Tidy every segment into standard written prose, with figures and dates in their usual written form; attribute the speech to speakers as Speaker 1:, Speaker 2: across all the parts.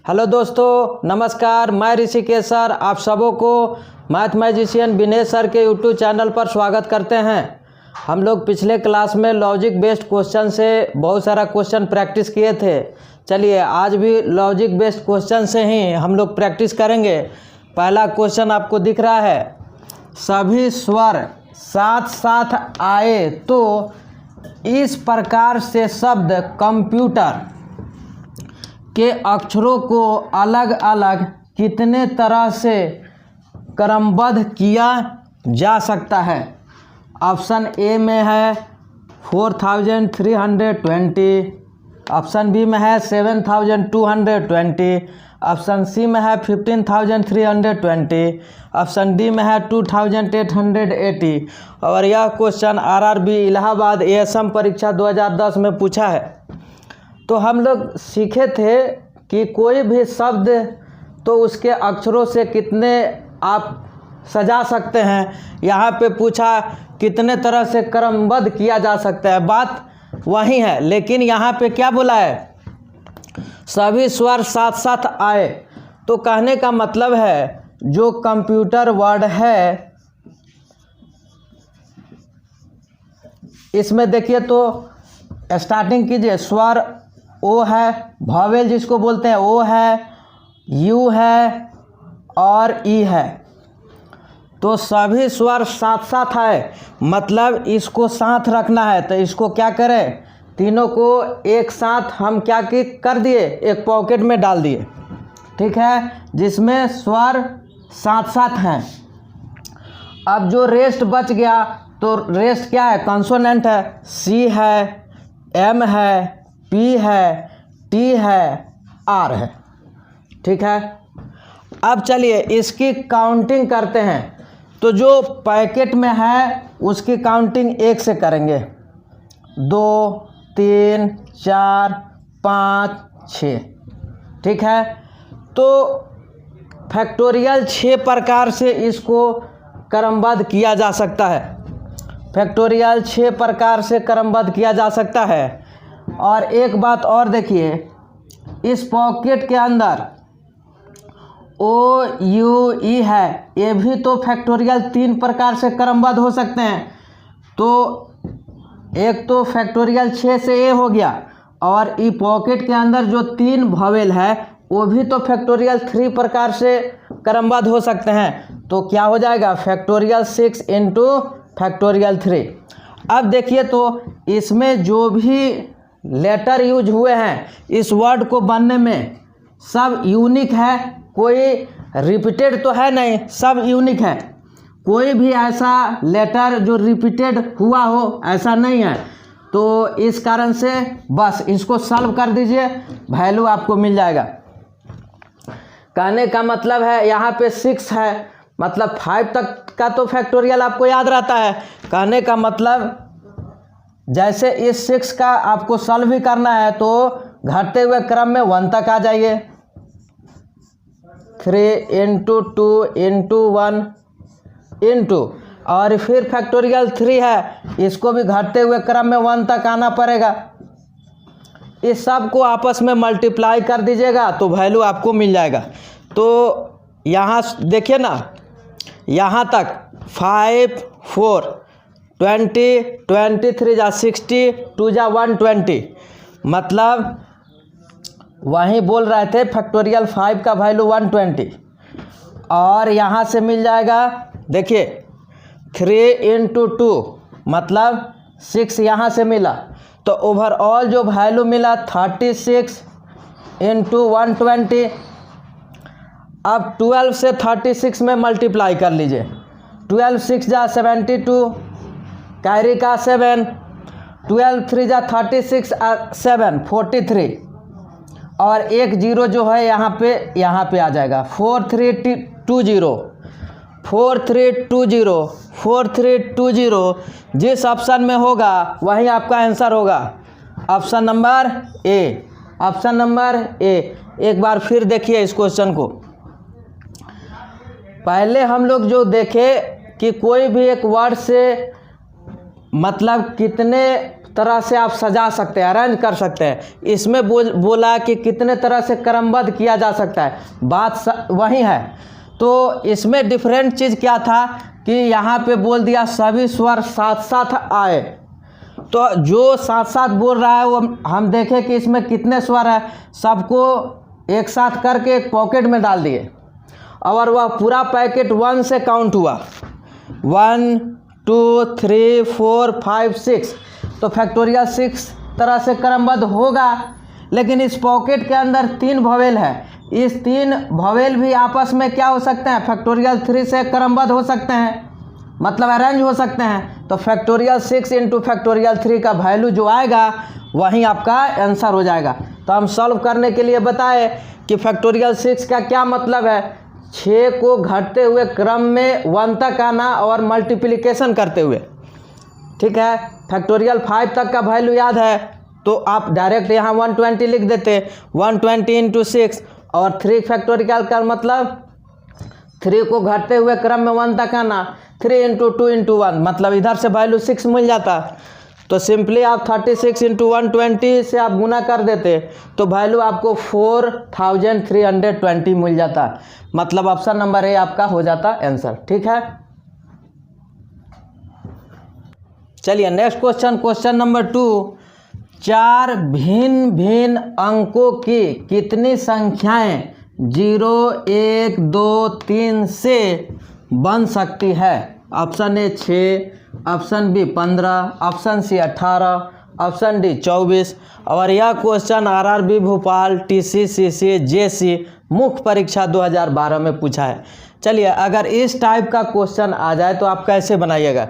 Speaker 1: Hello दोस्तों, नमस्कार। मैं ऋषिकेश सर आप सबों को मैथ मैजिशियन विनेश सर के यूट्यूब चैनल पर स्वागत करते हैं। हम लोग पिछले क्लास में लॉजिक बेस्ड क्वेश्चन से बहुत सारा क्वेश्चन प्रैक्टिस किए थे। चलिए आज भी लॉजिक बेस्ड क्वेश्चन से ही हम लोग प्रैक्टिस करेंगे। पहला क्वेश्चन आपको दिख रहा है, सभी स्वर साथ साथ आए तो इस प्रकार से शब्द कंप्यूटर के अक्षरों को अलग अलग कितने तरह से क्रमबद्ध किया जा सकता है। ऑप्शन ए में है 4320, ऑप्शन बी में है 7220, ऑप्शन सी में है 15320, ऑप्शन डी में है 2880। और यह क्वेश्चन आरआरबी इलाहाबाद एएसएम परीक्षा 2010 में पूछा है। तो हम लोग सीखे थे कि कोई भी शब्द तो उसके अक्षरों से कितने आप सजा सकते हैं। यहाँ पे पूछा कितने तरह से क्रमबद्ध किया जा सकता है, बात वही है, लेकिन यहाँ पे क्या बोला है, सभी स्वर साथ साथ आए। तो कहने का मतलब है जो कंप्यूटर वर्ड है इसमें देखिए तो स्टार्टिंग कीजिए, स्वर ओ है, वॉवेल जिसको बोलते हैं ओ है, यू है और ई है। तो सभी स्वर साथ साथ है, मतलब इसको साथ रखना है। तो इसको क्या करें, तीनों को एक साथ हम क्या कर दिए, एक पॉकेट में डाल दिए, ठीक है, जिसमें स्वर साथ साथ हैं। अब जो रेस्ट बच गया तो रेस्ट क्या है, कॉन्सोनेंट है, सी है, एम है, पी है, टी है, आर है, ठीक है। अब चलिए इसकी काउंटिंग करते हैं। तो जो पैकेट में है उसकी काउंटिंग 1 से करेंगे, 2 3 4 5 6, ठीक है। तो फैक्टोरियल 6 प्रकार से इसको क्रमबद्ध किया जा सकता है। फैक्टोरियल 6 प्रकार से क्रमबद्ध किया जा सकता है। और एक बात और देखिए, इस पॉकेट के अंदर ओ यू ई है, ये भी तो फैक्टोरियल 3 प्रकार से क्रमबद्ध हो सकते हैं। तो एक तो फैक्टोरियल 6 से ए हो गया, और ई पॉकेट के अंदर जो 3 वॉवेल है वो भी तो फैक्टोरियल 3 प्रकार से क्रमबद्ध हो सकते हैं। तो क्या हो जाएगा, फैक्टोरियल 6 इंटू फैक्टोरियल 3। अब देखिए तो इसमें जो भी लेटर यूज हुए हैं इस वर्ड को बनने में सब यूनिक है, कोई रिपीटेड तो है नहीं, सब यूनिक है। कोई भी ऐसा लेटर जो रिपीटेड हुआ हो ऐसा नहीं है। तो इस कारण से बस इसको सॉल्व कर दीजिए, वैल्यू आपको मिल जाएगा। कहने का मतलब है यहाँ पे 6 है, मतलब 5 तक का तो फैक्टोरियल आपको याद रहता है। कहने का मतलब जैसे इस 6 का आपको सॉल्व भी करना है तो घटते हुए क्रम में 1 तक आ जाइए, 3 इंटू 2 इंटू 1 इंटू, और फिर फैक्टोरियल 3 है, इसको भी घटते हुए क्रम में 1 तक आना पड़ेगा। इस सब को आपस में मल्टीप्लाई कर दीजिएगा तो वैल्यू आपको मिल जाएगा। तो यहाँ देखिए ना, यहाँ तक 5 4 20 23 जा 60 2 जा 120, मतलब वहीं बोल रहे थे फैक्टोरियल 5 का वैल्यू 120। और यहाँ से मिल जाएगा, देखिए 3 इंटू 2 मतलब 6 यहाँ से मिला। तो ओवरऑल जो वैल्यू मिला 36 इंटू 120। अब 12 से 36 में मल्टीप्लाई कर लीजिए, 12 6 जा 72, कैरी का 7, 12 3 जा 36 7 43, और एक जीरो जो है यहाँ पे आ जाएगा, 4320 4320 4320। जिस ऑप्शन में होगा वही आपका आंसर होगा, option number A, option number A. एक बार फिर देखिए इस क्वेश्चन को। पहले हम लोग जो देखे कि कोई भी एक वर्ड से मतलब कितने तरह से आप सजा सकते हैं, अरेंज कर सकते हैं। इसमें बोला कि कितने तरह से क्रमबद्ध किया जा सकता है, बात वही है। तो इसमें डिफरेंट चीज़ क्या था कि यहाँ पे बोल दिया सभी स्वर साथ साथ आए, तो जो साथ साथ बोल रहा है वो हम देखें कि इसमें कितने स्वर है, सबको एक साथ करके एक पॉकेट में डाल दिए और वह पूरा पैकेट 1 से काउंट हुआ, 1 2 3 4 5 6, तो फैक्टोरियल 6 तरह से क्रमबद्ध होगा। लेकिन इस पॉकेट के अंदर 3 वॉवेल है, इस 3 वॉवेल भी आपस में क्या हो सकते हैं, फैक्टोरियल 3 से क्रमबद्ध हो सकते हैं, मतलब अरेंज हो सकते हैं। तो फैक्टोरियल 6 इंटू फैक्टोरियल 3 का वैल्यू जो आएगा वहीं आपका आंसर हो जाएगा। तो हम सॉल्व करने के लिए बताए कि फैक्टोरियल 6 का क्या मतलब है, 6 को घटते हुए क्रम में 1 तक आना और मल्टीप्लिकेशन करते हुए, ठीक है। फैक्टोरियल 5 तक का वैल्यू याद है तो आप डायरेक्ट यहाँ 120 लिख देते, 120 इंटू 6, और 3 फैक्टोरियल का मतलब 3 को घटते हुए क्रम में 1 तक आना, 3 इंटू 2 इंटू 1, मतलब इधर से वैल्यू 6 मिल जाता। तो सिंपली आप 36 इंटू 120 से आप गुना कर देते तो वैल्यू आपको 4320 मिल जाता, मतलब ऑप्शन नंबर ए आपका हो जाता आंसर, ठीक है। चलिए नेक्स्ट क्वेश्चन, क्वेश्चन नंबर 2, 4 भिन्न भिन्न अंकों की कितनी संख्याएं 0 1 2 3 से बन सकती है। Option A 6, option B 15, option C 18, option D 24। और यह question RRB Bhopal, TCCC, JC मुख्य परीक्षा 2012 में पूछा है। चलिए अगर इस टाइप का क्वेश्चन आ जाए तो आप कैसे बनाइएगा।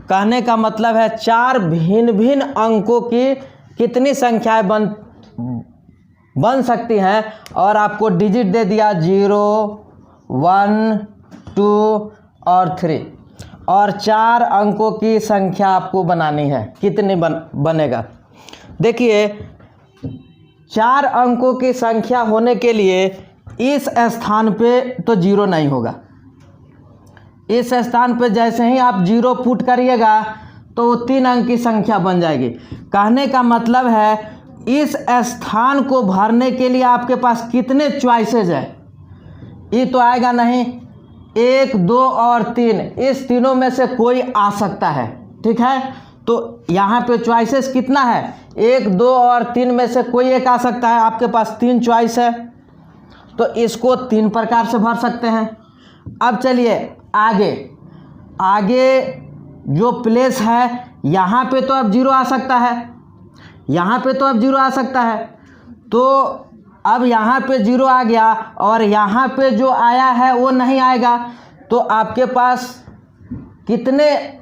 Speaker 1: कहने का मतलब है 4 भिन्न भिन्न अंकों की कितनी संख्याएं बन सकती हैं और आपको डिजिट दे दिया 0 1 2 और 3, और 4 अंकों की संख्या आपको बनानी है, कितनी बनेगा। देखिए 4 अंकों की संख्या होने के लिए इस स्थान पे तो 0 नहीं होगा, इस स्थान पे जैसे ही आप 0 पुट करिएगा तो 3 अंक की संख्या बन जाएगी। कहने का मतलब है इस स्थान को भरने के लिए आपके पास कितने चॉइसेस है, ये तो आएगा नहीं, 1 2 और 3, इस तीनों में से कोई आ सकता है, ठीक है। तो यहाँ पे चॉइसेस कितना है, 1 2 और 3 में से कोई एक आ सकता है, आपके पास 3 चॉइस है, तो इसको 3 प्रकार से भर सकते हैं। अब चलिए आगे जो प्लेस है यहाँ पे तो अब 0 आ सकता है, यहाँ पे तो अब 0 आ सकता है, तो अब यहाँ पे 0 आ गया और यहाँ पे जो आया है वो नहीं आएगा, तो आपके पास कितने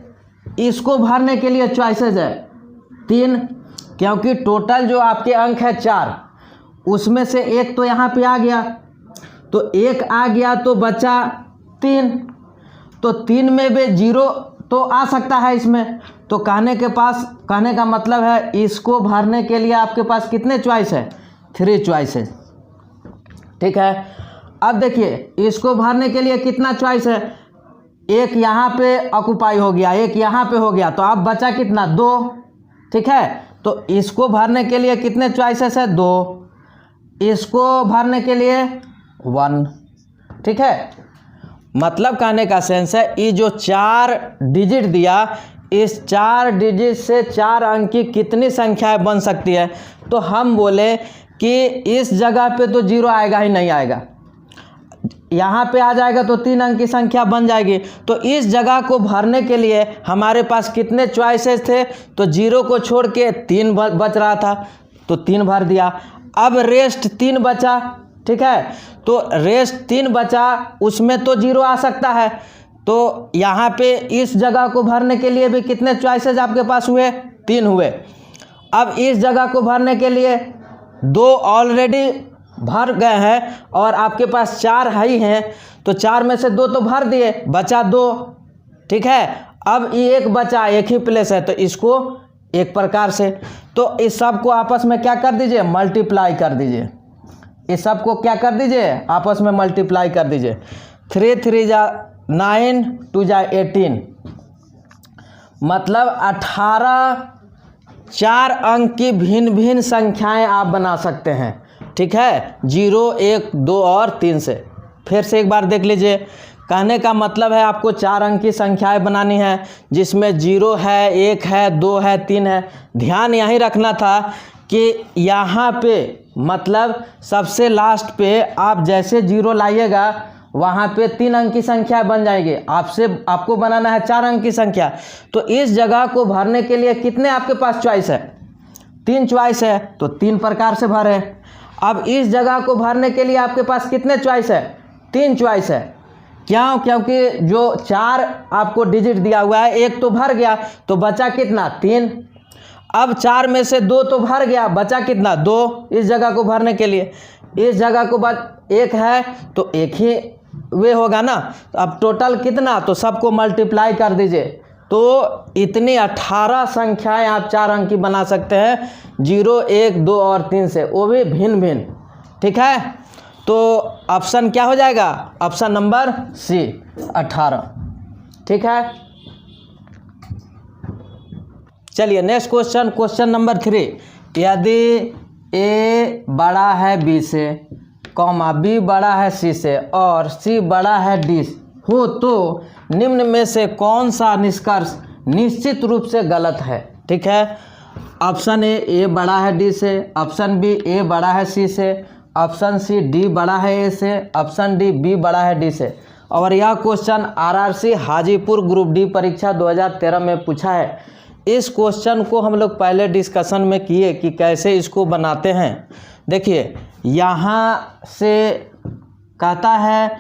Speaker 1: इसको भरने के लिए चॉइसेस है, 3, क्योंकि टोटल जो आपके अंक है 4, उसमें से 1 तो यहाँ पे आ गया, तो 1 आ गया तो बचा 3, तो 3 में भी 0 तो आ सकता है इसमें। तो कहने का मतलब है इसको भरने के लिए आपके पास कितने चॉइस है, 3 चॉइसेस, ठीक है। अब देखिए इसको भरने के लिए कितना चॉइस है, 1 यहाँ पे ऑक्युपाई हो गया, 1 यहाँ पे हो गया, तो अब बचा कितना, 2, ठीक है। तो इसको भरने के लिए कितने चॉइसेस है, 2, इसको भरने के लिए 1, ठीक है। मतलब कहने का सेंस है ये जो 4 डिजिट दिया, इस 4 डिजिट से 4 अंक की कितनी संख्याएं बन सकती है, तो हम बोले कि इस जगह पे तो 0 आएगा ही नहीं आएगा, यहाँ पे आ जाएगा तो 3 अंक की संख्या बन जाएगी। तो इस जगह को भरने के लिए हमारे पास कितने चॉइसेस थे, तो 0 को छोड़ के 3 बच रहा था, तो 3 भर दिया। अब रेस्ट 3 बचा, ठीक है, तो रेस्ट 3 बचा, उसमें तो 0 आ सकता है, तो यहाँ पे इस जगह को भरने के लिए भी कितने चॉइसेस आपके पास हुए, 3 हुए। अब इस जगह को भरने के लिए 2 ऑलरेडी भर गए हैं और आपके पास 4 ही हैं, तो 4 में से 2 तो भर दिए, बचा 2, ठीक है। अब ये 1 बचा, 1 ही प्लेस है, तो इसको एक प्रकार से, तो इस सब को आपस में क्या कर दीजिए, मल्टीप्लाई कर दीजिए, इस सब को क्या कर दीजिए, आपस में मल्टीप्लाई कर दीजिए। 3 3 जा 9, 2 जा 18, मतलब 18 4 अंक की भिन्न भिन्न संख्याएं आप बना सकते हैं, ठीक है, 0, 1, 2 और 3 से। फिर से एक बार देख लीजिए, कहने का मतलब है आपको 4 अंक की संख्याएं बनानी है, जिसमें 0 है, 1 है, 2 है, 3 है। ध्यान यही रखना था कि यहाँ पे मतलब सबसे लास्ट पे आप जैसे 0 लाइएगा वहाँ पे 3 अंक की संख्या बन जाएगी। आपको बनाना है 4 अंक की संख्या। तो इस जगह को भरने के लिए कितने आपके पास चॉइस है? 3 चॉइस है, तो 3 प्रकार से भरें। अब इस जगह को भरने के लिए आपके पास कितने चॉइस है? 3 चॉइस है। क्यों? क्योंकि जो 4 आपको डिजिट दिया हुआ है, 1 तो भर गया, तो बचा कितना? 3। अब 4 में से 2 तो भर गया, बचा कितना? 2 इस जगह को भरने के लिए। इस जगह को 1 है तो 1 ही वे होगा ना। अब टोटल कितना? तो सबको मल्टीप्लाई कर दीजिए। तो इतनी 18 संख्याएं आप 4 अंक की बना सकते हैं, 0, 1, 2 और 3 से, वो भी भिन्न भिन्न, ठीक है। तो ऑप्शन क्या हो जाएगा? ऑप्शन नंबर सी, 18, ठीक है। चलिए नेक्स्ट क्वेश्चन, क्वेश्चन नंबर 3। यदि ए बड़ा है बी से, कॉमा बी बड़ा है सी से और सी बड़ा है डी हो, तो निम्न में से कौन सा निष्कर्ष निश्चित रूप से गलत है? ठीक है। ऑप्शन ए बड़ा है डी से, ऑप्शन बी ए बड़ा है सी से, ऑप्शन सी डी बड़ा है ए से, ऑप्शन डी बी बड़ा है डी से। और यह question RRC Hajipur group D परीक्षा 2013 में पूछा है। इस क्वेश्चन को हम लोग पहले डिस्कशन में किए कि कैसे इसको बनाते हैं। देखिए यहाँ से कहता है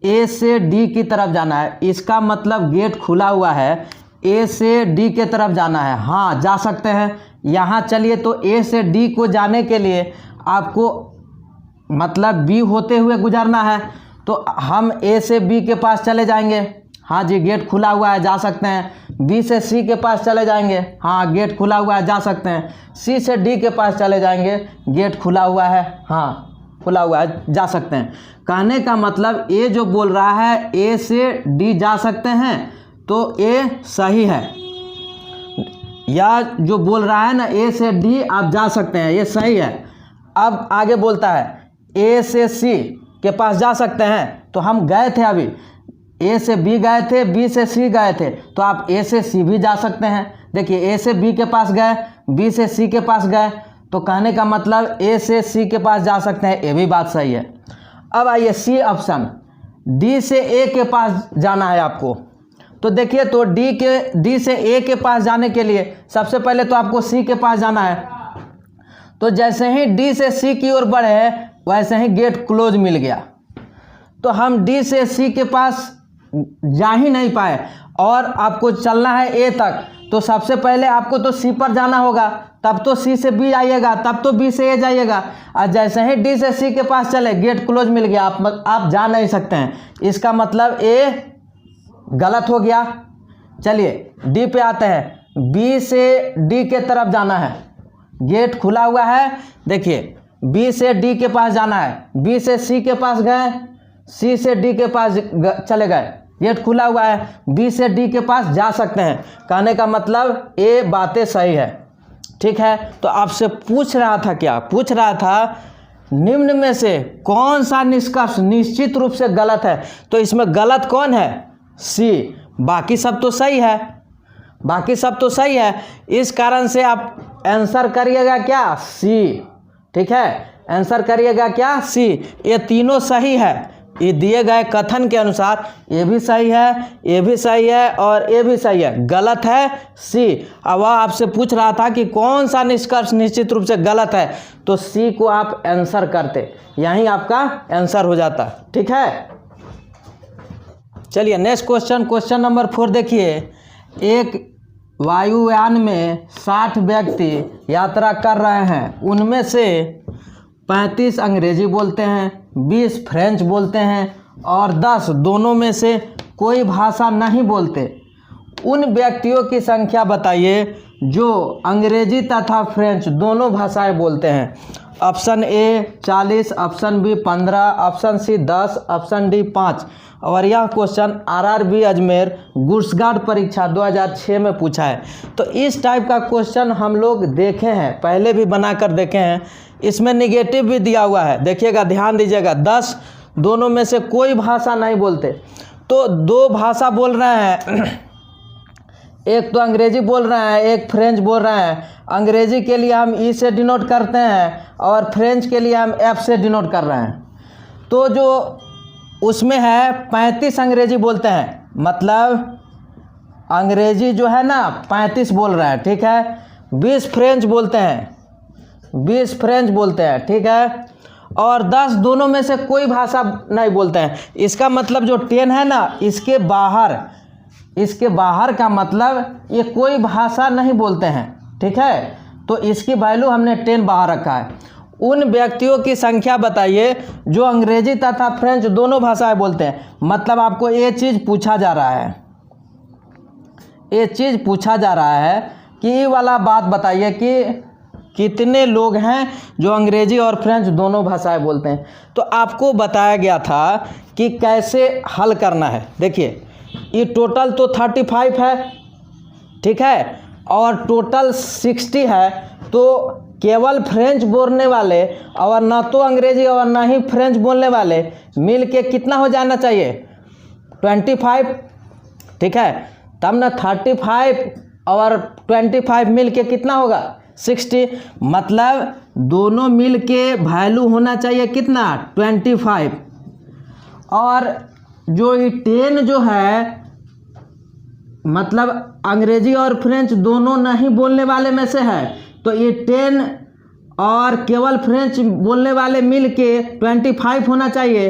Speaker 1: ए से डी की तरफ जाना है, इसका मतलब गेट खुला हुआ है, ए से डी के तरफ जाना है। हाँ, जा सकते हैं। यहाँ चलिए, तो ए से डी को जाने के लिए आपको मतलब बी होते हुए गुजरना है, तो हम ए से बी के पास चले जाएंगे। हाँ जी, गेट खुला हुआ है, जा सकते हैं। बी से सी के पास चले जाएंगे। हाँ, गेट खुला हुआ है, जा सकते हैं। सी से डी के पास चले जाएंगे, गेट खुला हुआ है, हाँ खुला हुआ है, जा सकते हैं। कहने का मतलब ए जो बोल रहा है ए से डी जा सकते हैं, तो ए सही है। या जो बोल रहा है ना ए से डी आप जा सकते हैं, ये सही है। अब आगे बोलता है ए से सी के पास जा सकते हैं, तो हम गए थे अभी, ए से बी गए थे, बी से सी गए थे, तो आप ए से सी भी जा सकते हैं। देखिए ए से बी के पास गए, बी से सी के पास गए, तो कहने का मतलब ए से सी के पास जा सकते हैं, ये भी बात सही है। अब आइए सी ऑप्शन, डी से ए के पास जाना है आपको। तो देखिए, तो डी से ए के पास जाने के लिए सबसे पहले तो आपको सी के पास जाना है। तो जैसे ही डी से सी की ओर बढ़े वैसे ही गेट क्लोज मिल गया, तो हम डी से सी के पास जा ही नहीं पाए और आपको चलना है ए तक। तो सबसे पहले आपको तो सी पर जाना होगा, तब तो सी से बी आइएगा, तब तो बी से ए जाइएगा। और जैसे ही डी से सी के पास चले, गेट क्लोज मिल गया, आप जा नहीं सकते हैं। इसका मतलब ए गलत हो गया। चलिए डी पे आते हैं, बी से डी के तरफ जाना है, गेट खुला हुआ है। देखिए बी से डी के पास जाना है, बी से सी के पास गए, सी से डी के पास चले गए, गेट खुला हुआ है, बी से डी के पास जा सकते हैं। कहने का मतलब ए बातें सही है, ठीक है। तो आपसे पूछ रहा था, क्या पूछ रहा था, निम्न में से कौन सा निष्कर्ष निश्चित रूप से गलत है। तो इसमें गलत कौन है? सी। बाकी सब तो सही है, बाकी सब तो सही है। इस कारण से आप आंसर करिएगा क्या? सी, ठीक है। आंसर करिएगा क्या? सी। ये तीनों सही है, ये दिए गए कथन के अनुसार ये भी सही है, ये भी सही है और ये भी सही है। गलत है सी। अब वह आपसे पूछ रहा था कि कौन सा निष्कर्ष निश्चित रूप से गलत है, तो सी को आप आंसर करते, यहीं आपका आंसर हो जाता, ठीक है। चलिए नेक्स्ट क्वेश्चन, क्वेश्चन नंबर 4 देखिए। एक वायुयान में 60 व्यक्ति यात्रा कर रहे हैं, उनमें से 35 अंग्रेजी बोलते हैं, 20 फ्रेंच बोलते हैं और 10 दोनों में से कोई भाषा नहीं बोलते। उन व्यक्तियों की संख्या बताइए जो अंग्रेजी तथा फ्रेंच दोनों भाषाएं बोलते हैं। Option A 40, option B 15, option C 10, option D 5। और यह question RRB Ajmer goods guard परीक्षा 2006 में पूछा है। तो इस टाइप का क्वेश्चन हम लोग देखे हैं, पहले भी बनाकर देखे हैं। इसमें निगेटिव भी दिया हुआ है, देखिएगा, ध्यान दीजिएगा। 10 दोनों में से कोई भाषा नहीं बोलते, तो 2 भाषा बोल रहे हैं, एक तो अंग्रेजी बोल रहे हैं, एक फ्रेंच बोल रहे हैं। अंग्रेजी के लिए हम ई से डिनोट करते हैं और फ्रेंच के लिए हम एफ से डिनोट कर रहे हैं। तो जो उसमें है 35 अंग्रेजी बोलते हैं, मतलब अंग्रेजी जो है ना 35 बोल रहे हैं, ठीक है। 20 फ्रेंच बोलते हैं, 20 फ्रेंच बोलते हैं, ठीक है। और 10 दोनों में से कोई भाषा नहीं बोलते हैं। इसका मतलब जो 10 है ना, इसके बाहर का मतलब ये कोई भाषा नहीं बोलते हैं, ठीक है। तो इसकी वैल्यू हमने 10 बाहर रखा है। उन व्यक्तियों की संख्या बताइए जो अंग्रेजी तथा फ्रेंच दोनों भाषाएं बोलते हैं। मतलब आपको ये चीज़ पूछा जा रहा है, ये चीज़ पूछा जा रहा है कि ये वाला बात बताइए कि कितने लोग हैं जो अंग्रेजी और फ्रेंच दोनों भाषाएं बोलते हैं। तो आपको बताया गया था कि कैसे हल करना है। देखिए, ये टोटल तो 35 है, ठीक है, और टोटल 60 है। तो केवल फ्रेंच बोलने वाले और ना तो अंग्रेजी और ना ही फ्रेंच बोलने वाले मिल के कितना हो जाना चाहिए? 25, ठीक है। तब ना 35 और 25 मिल के कितना होगा? 60। मतलब दोनों मिल के वैल्यू होना चाहिए कितना? 25। और जो ये 10 जो है, मतलब अंग्रेजी और फ्रेंच दोनों नहीं बोलने वाले में से है, तो ये 10 और केवल फ्रेंच बोलने वाले मिल के 25 होना चाहिए।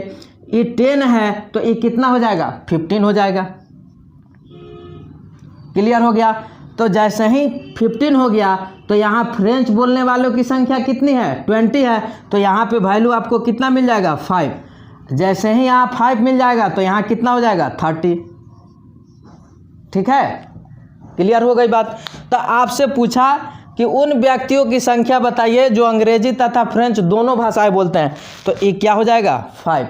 Speaker 1: ये 10 है तो ये कितना हो जाएगा? 15 हो जाएगा। क्लियर हो गया? तो जैसे ही 15 हो गया तो यहाँ फ्रेंच बोलने वालों की संख्या कितनी है? 20 है। तो यहाँ पे वैल्यू आपको कितना मिल जाएगा? 5। जैसे ही यहाँ 5 मिल जाएगा तो यहाँ कितना हो जाएगा? 30। ठीक है, क्लियर हो गई बात? तो आपसे पूछा कि उन व्यक्तियों की संख्या बताइए जो अंग्रेजी तथा फ्रेंच दोनों भाषाएं बोलते हैं, तो ये क्या हो जाएगा? 5।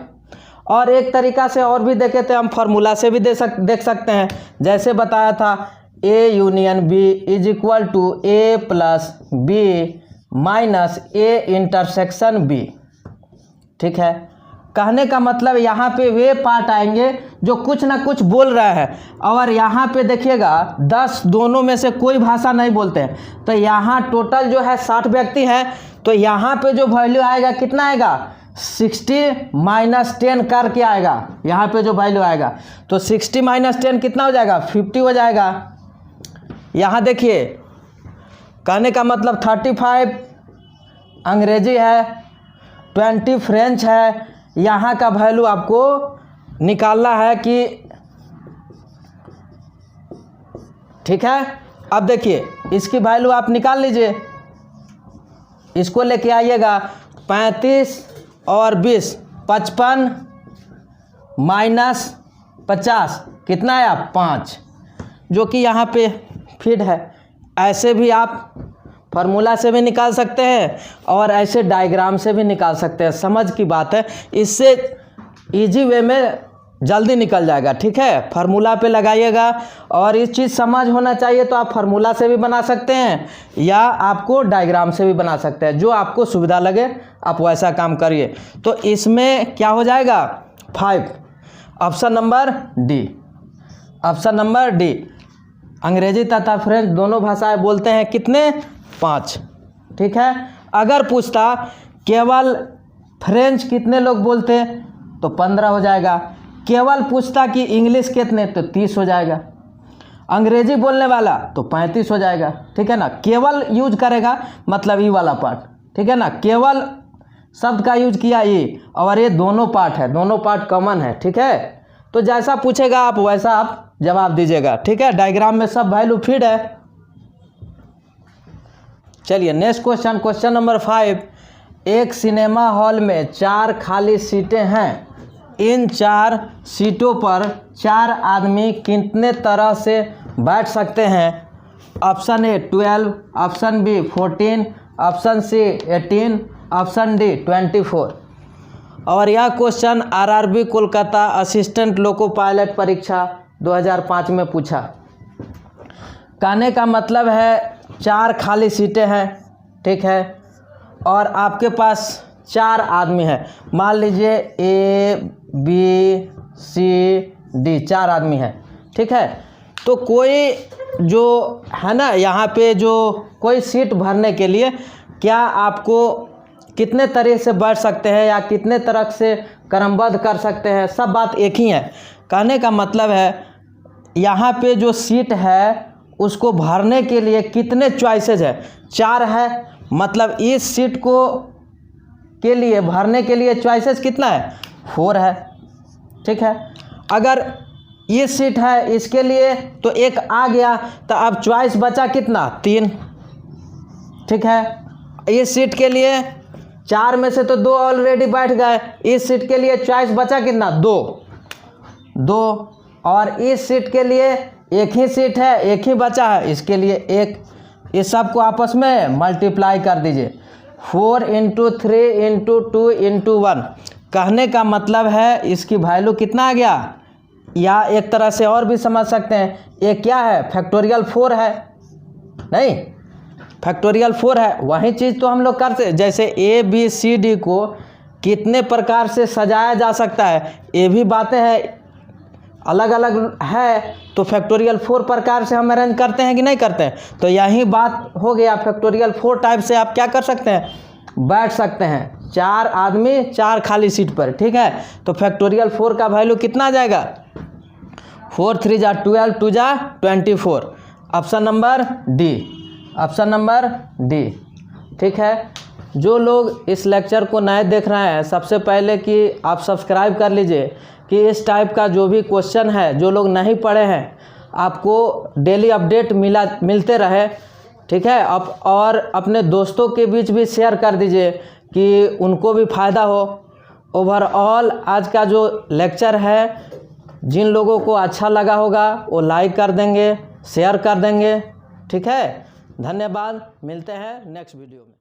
Speaker 1: और एक तरीका से और भी देखे तो हम फार्मूला से भी देख सकते हैं। जैसे बताया था, A union B is equal to A plus B minus A intersection B. ठीक है, कहने का मतलब यहाँ पे वे पार्ट आएंगे जो कुछ ना कुछ बोल रहा है। और यहाँ पे देखिएगा 10 दोनों में से कोई भाषा नहीं बोलते हैं। तो यहाँ टोटल जो है 60 व्यक्ति हैं। तो यहाँ पे जो वैल्यू आएगा कितना आएगा? 60 माइनस 10 करके आएगा। यहाँ पे जो वैल्यू आएगा तो 60 माइनस 10 कितना हो जाएगा? 50 हो जाएगा। यहाँ देखिए, कहने का मतलब 35 अंग्रेजी है, 20 फ्रेंच है। यहाँ का वैल्यू आपको निकालना है कि, ठीक है। अब देखिए, इसकी वैल्यू आप निकाल लीजिए, इसको लेके आइएगा। 35 और 20 55 माइनस 50 कितना आया? 5, जो कि यहाँ पे फिट है। ऐसे भी आप फार्मूला से भी निकाल सकते हैं और ऐसे डायग्राम से भी निकाल सकते हैं। समझ की बात है, इससे इजी वे में जल्दी निकल जाएगा। ठीक है, फार्मूला पे लगाइएगा। और इस चीज़ समझ होना चाहिए तो आप फार्मूला से भी बना सकते हैं या आपको डायग्राम से भी बना सकते हैं। जो आपको सुविधा लगे आप वैसा काम करिए। तो इसमें क्या हो जाएगा? 5। Option number D. Option number D. अंग्रेजी तथा फ्रेंच दोनों भाषाएं बोलते हैं कितने? 5। ठीक है। अगर पूछता केवल फ्रेंच कितने लोग बोलते तो 15 हो जाएगा। केवल पूछता कि इंग्लिश कितने तो 30 हो जाएगा। अंग्रेजी बोलने वाला तो 35 हो जाएगा। ठीक है ना, केवल यूज करेगा मतलब ये वाला पार्ट। ठीक है ना, केवल शब्द का यूज किया ये, और ये दोनों पार्ट है, दोनों पार्ट कॉमन है। ठीक है, तो जैसा पूछेगा आप वैसा आप जवाब दीजिएगा। ठीक है, डायग्राम में सब वैल्यू फिट है। चलिए नेक्स्ट क्वेश्चन, क्वेश्चन नंबर 5। एक सिनेमा हॉल में 4 खाली सीटें हैं। इन 4 सीटों पर 4 आदमी कितने तरह से बैठ सकते हैं? Option A 12, option B 14, option C 18, option D 24। और यह question RRB Kolkata assistant loco pilot परीक्षा 2005 में पूछा। कहने का मतलब है 4 खाली सीटें हैं, ठीक है, और आपके पास 4 आदमी हैं। मान लीजिए ए बी सी डी 4 आदमी हैं, ठीक है। तो कोई जो है ना यहाँ पे जो कोई सीट भरने के लिए क्या आपको कितने तरह से बैठ सकते हैं या कितने तरह से क्रमबद्ध कर सकते हैं, सब बात एक ही है। कहने का मतलब है यहाँ पे जो सीट है उसको भरने के लिए कितने चॉइसेस है, 4 है। मतलब इस सीट को के लिए भरने के लिए चॉइसेस कितना है, 4 है, ठीक है। अगर ये सीट है इसके लिए तो एक आ गया, तो अब चॉइस बचा कितना, 3, ठीक है। इस सीट के लिए 4 में से तो 2 ऑलरेडी बैठ गए, इस सीट के लिए चॉइस बचा कितना, 2। और इस सीट के लिए एक ही सीट है, एक ही बचा है, इसके लिए 1। इस सब को आपस में मल्टीप्लाई कर दीजिए, 4 × 3 × 2 × 1। कहने का मतलब है इसकी वैल्यू कितना आ गया, या एक तरह से और भी समझ सकते हैं, ये क्या है, फैक्टोरियल 4 है, नहीं फैक्टोरियल 4 है। वही चीज़ तो हम लोग करते, जैसे ए बी सी डी को कितने प्रकार से सजाया जा सकता है, ये भी बातें हैं अलग अलग है, तो फैक्टोरियल 4 प्रकार से हम अरेंज करते हैं कि नहीं करते हैं। तो यही बात हो गया, फैक्टोरियल 4 टाइप से आप क्या कर सकते हैं, बैठ सकते हैं, 4 आदमी 4 खाली सीट पर, ठीक है। तो फैक्टोरियल 4 का वैल्यू कितना आ जाएगा, 4 3 × 12 2 × 24। Option number D, option number D, ठीक है। जो लोग इस लेक्चर को नए देख रहे हैं, सबसे पहले कि आप सब्सक्राइब कर लीजिए कि इस टाइप का जो भी क्वेश्चन है, जो लोग नहीं पढ़े हैं, आपको डेली अपडेट मिलते रहे, ठीक है। और अपने दोस्तों के बीच भी शेयर कर दीजिए कि उनको भी फ़ायदा हो। ओवरऑल आज का जो लेक्चर है, जिन लोगों को अच्छा लगा होगा वो लाइक कर देंगे, शेयर कर देंगे, ठीक है। धन्यवाद, मिलते हैं नेक्स्ट वीडियो में।